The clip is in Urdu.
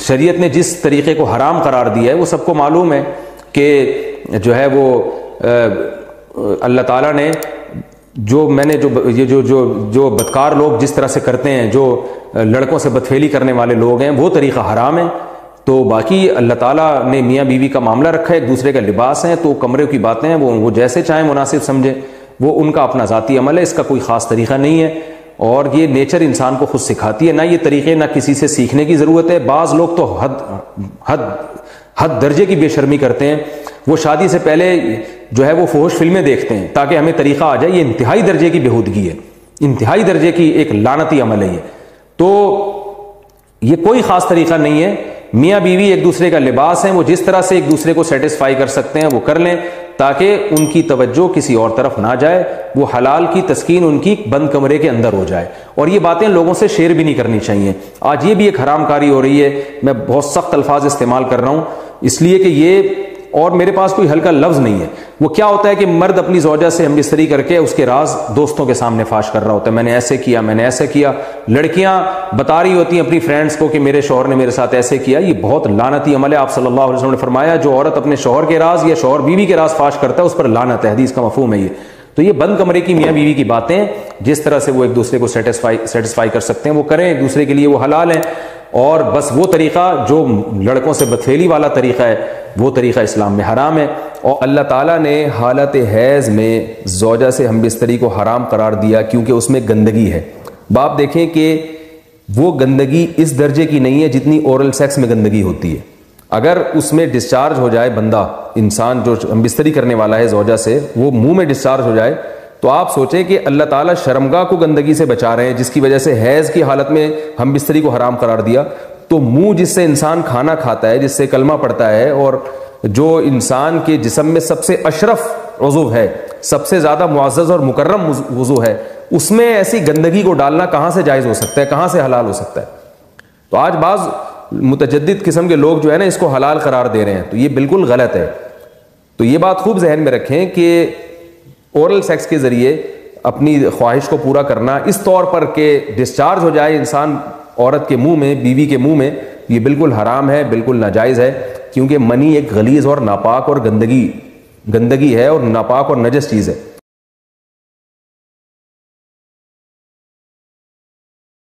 شریعت نے جس طریقے کو حرام قرار دیا ہے وہ سب کو معلوم ہے کہ جو ہے وہ اللہ تعالیٰ نے جو بدکار لوگ جس طرح سے کرتے ہیں، جو لڑکوں سے بدفعلی کرنے والے لوگ ہیں، وہ طریقہ حرام ہے۔ تو باقی اللہ تعالیٰ نے میاں بیوی کا معاملہ رکھا ہے، ایک دوسرے کا لباس ہے، تو کمرے کی باتیں ہیں وہ جیسے چاہیں مناسب سمجھیں، وہ ان کا اپنا ذاتی عمل ہے، اس کا کوئی خاص طریقہ نہیں ہے، اور یہ نیچر انسان کو خود سکھاتی ہے، نہ یہ طریقے نہ کسی سے سیکھنے کی ضرورت ہے۔ بعض لوگ تو حد درجے کی بے شرمی کرتے ہیں، وہ شادی سے پہلے جو ہے وہ فحش فلمیں دیکھتے ہیں تاکہ ہمیں طریقہ آ جائے، یہ انتہائی درجے کی بےہودگی ہے، انتہائی درجے کی ایک لعنتی عمل ہے یہ۔ تو یہ کوئی خاص طریقہ نہیں ہے، میاں بیوی ایک دوسرے کا لباس ہیں، وہ جس طرح سے ایک دوسرے کو سیٹسفائی کر سکتے ہیں وہ کر لیں، تاکہ ان کی توجہ کسی اور طرف نہ جائے، وہ حلال کی تسکین ان کی بند کمرے کے اندر ہو جائے۔ اور یہ باتیں لوگوں سے شیئر بھی نہیں کرنی چاہیے۔ آج یہ بھی ایک حرام کاری ہو رہی ہے، میں بہت سخت الفاظ استعمال کر رہا ہوں اس لیے کہ یہ، اور میرے پاس کوئی ہلکا لفظ نہیں ہے، وہ کیا ہوتا ہے کہ مرد اپنی زوجہ سے ہم بستری کر کے اس کے راز دوستوں کے سامنے فاش کر رہا ہوتا ہے، میں نے ایسے کیا، میں نے ایسے کیا، لڑکیاں بتا رہی ہوتی ہیں اپنی فرینڈز کو کہ میرے شوہر نے میرے ساتھ ایسے کیا۔ یہ بہت لعنتی عمل ہے۔ آپ صلی اللہ علیہ وسلم نے فرمایا جو عورت اپنے شوہر کے راز یا شوہر بیوی کے راز فاش کرتا ہے اس پر لعنت ہے، حدیث کا مفہوم ہے یہ۔ تو یہ بند کمرے کی میاں بیوی کی باتیں، جس طرح سے وہ ایک دوسرے کو سیٹسفائی کر سکتے ہیں وہ کریں، ایک دوسرے کے لیے وہ حلال ہیں، اور بس وہ طریقہ جو لڑکوں سے بدفعلی والا طریقہ ہے وہ طریقہ اسلام میں حرام ہے۔ اور اللہ تعالیٰ نے حالت حیض میں زوجہ سے ہم بستری کو حرام قرار دیا کیونکہ اس میں گندگی ہے۔ باپ دیکھیں کہ وہ گندگی اس درجے کی نہیں ہے جتنی اورل سیکس میں گندگی ہوتی ہے۔ اگر اس میں ڈسچارج ہو جائے بندہ، انسان جو ہم بستری کرنے والا ہے زوجہ سے، وہ منہ میں ڈسچارج ہو جائے، تو آپ سوچیں کہ اللہ تعالیٰ شرمگاہ کو گندگی سے بچا رہے ہیں، جس کی وجہ سے حیض کی حالت میں ہم بستری کو حرام قرار دیا۔ تو منہ جس سے انسان کھانا کھاتا ہے، جس سے کلمہ پڑھتا ہے، اور جو انسان کے جسم میں سب سے اشرف عضو ہے، سب سے زیادہ معزز اور مکرم عضو ہے، اس میں ایسی گندگی کو ڈالنا کہاں سے جائز ہو سکتا ہے، کہاں سے حلال ہو سکتا ہے؟ تو آج بعض متجدد قسم کے لوگ جو ہے نا اس کو حلال قرار دے رہے ہیں، تو یہ بالکل غلط ہے۔ تو یہ بات خوب ذہن میں رکھیں کہ اورل سیکس کے ذریعے اپنی خواہش کو پورا کرنا اس طور پر کہ ڈسچارج ہو جائے انسان عورت کے منہ میں، بیوی کے منہ میں، یہ بالکل حرام ہے، بالکل ناجائز ہے، کیونکہ منی ایک غلیظ اور ناپاک اور گندگی ہے اور ناپاک اور نجس چیز ہے۔